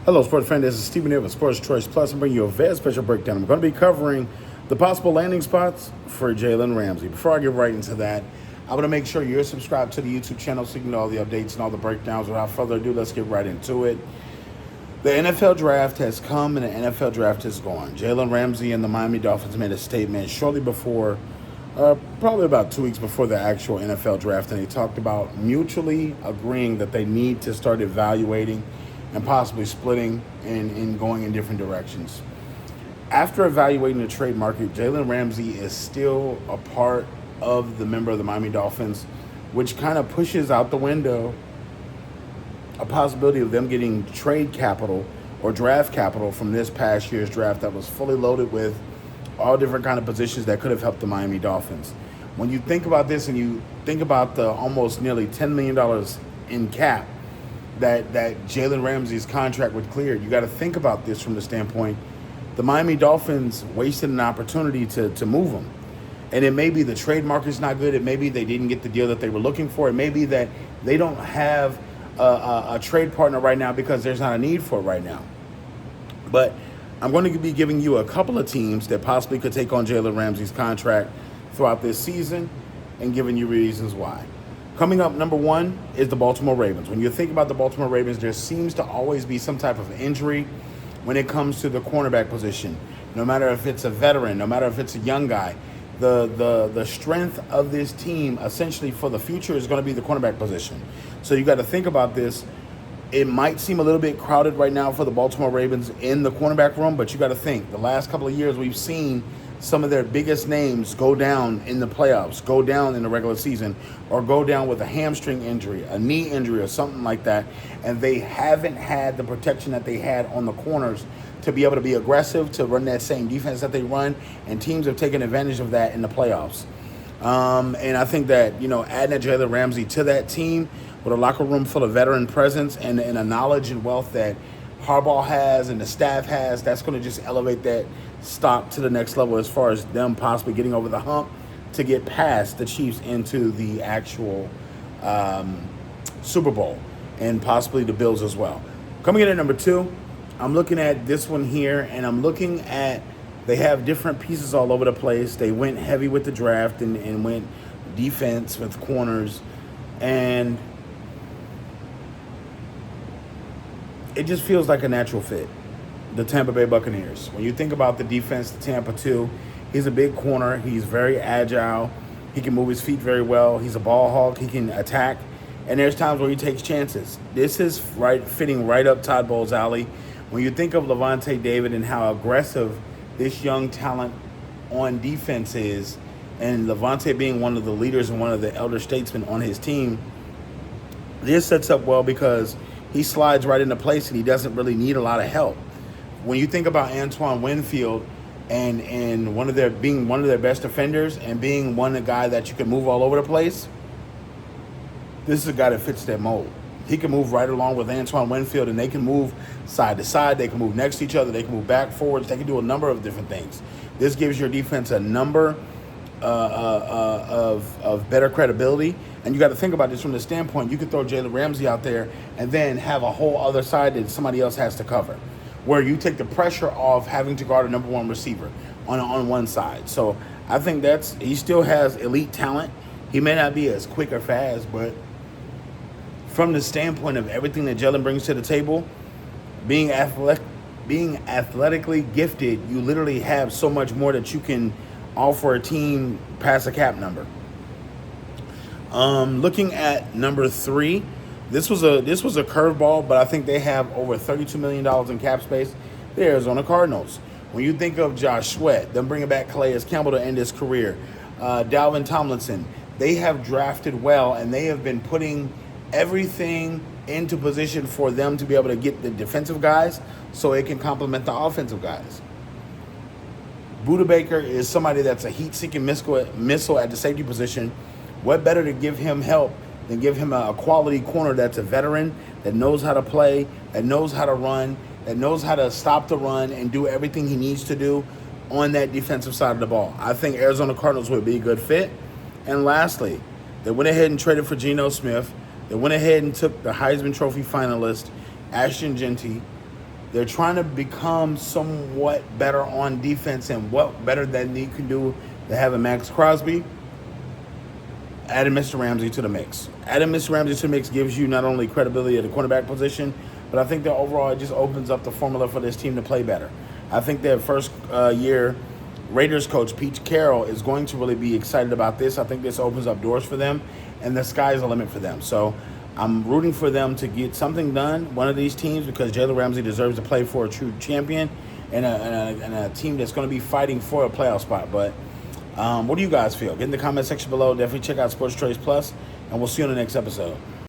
Hello, sports fan. This is Stephen here with Sports Choice Plus. I'm bringing you a very special breakdown. I'm going to be covering the possible landing spots for Jalen Ramsey. Before I get right into that, I want to make sure you're subscribed to the YouTube channel so you can know all the updates and all the breakdowns. Without further ado, let's get right into it. The NFL draft has come and the NFL draft is gone. Jalen Ramsey and the Miami Dolphins made a statement shortly before, probably about 2 weeks before the actual NFL draft, and they talked about mutually agreeing that they need to start evaluating and possibly splitting and going in different directions. After evaluating the trade market, Jalen Ramsey is still a part of the member of the Miami Dolphins, which kind of pushes out the window a possibility of them getting trade capital or draft capital from this past year's draft that was fully loaded with all different kind of positions that could have helped the Miami Dolphins. When you think about this and you think about the almost nearly $10 million in cap that Jalen Ramsey's contract would clear, you got to think about this from the standpoint the Miami Dolphins wasted an opportunity to move him. And it may be the trade market's not good. It may be they didn't get the deal that they were looking for. It may be that they don't have a trade partner right now because there's not a need for it right now. But I'm going to be giving you a couple of teams that possibly could take on Jalen Ramsey's contract throughout this season and giving you reasons why. Coming up, number one is the Baltimore Ravens. When you think about the Baltimore Ravens, there seems to always be some type of injury when it comes to the cornerback position. No matter if it's a veteran, no matter if it's a young guy, the strength of this team essentially for the future is going to be the cornerback position. So you got to think about this. It might seem a little bit crowded right now for the Baltimore Ravens in the cornerback room, but you got to think the last couple of years we've seen some of their biggest names go down in the playoffs, go down in the regular season, or go down with a hamstring injury, a knee injury, or something like that, and they haven't had the protection that they had on the corners to be able to be aggressive, to run that same defense that they run, and teams have taken advantage of that in the playoffs. And I think that, adding Jalen Ramsey to that team with a locker room full of veteran presence and a knowledge and wealth that Harbaugh has and the staff has, that's going to just elevate that stock to the next level as far as them possibly getting over the hump to get past the Chiefs into the actual Super Bowl and possibly the Bills as well. Coming in at number two, I'm looking at this one here, and I'm looking at they have different pieces all over the place. They went heavy with the draft and went defense with corners, and it just feels like a natural fit. The Tampa Bay Buccaneers. When you think about the defense, the Tampa 2, he's a big corner. He's very agile. He can move his feet very well. He's a ball hawk. He can attack. And there's times where he takes chances. This is fitting right up Todd Bowles' alley. When you think of Levante David and how aggressive this young talent on defense is, and Levante being one of the leaders and one of the elder statesmen on his team, this sets up well because he slides right into place and he doesn't really need a lot of help. When you think about Antoine Winfield and one of their best defenders and being one of the guy that you can move all over the place, this is a guy that fits that mold. He can move right along with Antoine Winfield, and they can move side to side. They can move next to each other. They can move back, forwards. They can do a number of different things. This gives your defense a number of better credibility. And you got to think about this from the standpoint, you could throw Jalen Ramsey out there and then have a whole other side that somebody else has to cover, where you take the pressure off having to guard a number one receiver on one side. So I think he still has elite talent. He may not be as quick or fast, but from the standpoint of everything that Jalen brings to the table, being athletically gifted, you literally have so much more that you can offer a team past a cap number. Looking at number three, this was a curveball, but I think they have over $32 million in cap space. The Arizona Cardinals. When you think of Josh Sweat, them bringing back Calais Campbell to end his career, Dalvin Tomlinson, they have drafted well, and they have been putting everything into position for them to be able to get the defensive guys so it can complement the offensive guys. Buda Baker is somebody that's a heat-seeking missile at the safety position. What better to give him help than give him a quality corner that's a veteran, that knows how to play, that knows how to run, that knows how to stop the run and do everything he needs to do on that defensive side of the ball. I think Arizona Cardinals would be a good fit. And lastly, they went ahead and traded for Geno Smith. They went ahead and took the Heisman Trophy finalist, Ashton Genty, They're trying to become somewhat better on defense, and what better than they can do than having Max Crosby. Adding Mr. Ramsey to the mix. Adding Mr. Ramsey to the mix gives you not only credibility at the cornerback position, but I think that overall it just opens up the formula for this team to play better. I think that first year Raiders coach Pete Carroll is going to really be excited about this. I think this opens up doors for them, and the sky's the limit for them. So I'm rooting for them to get something done, one of these teams, because Jalen Ramsey deserves to play for a true champion and a team that's going to be fighting for a playoff spot. But what do you guys feel? Get in the comment section below. Definitely check out Sports Choice Plus, and we'll see you on the next episode.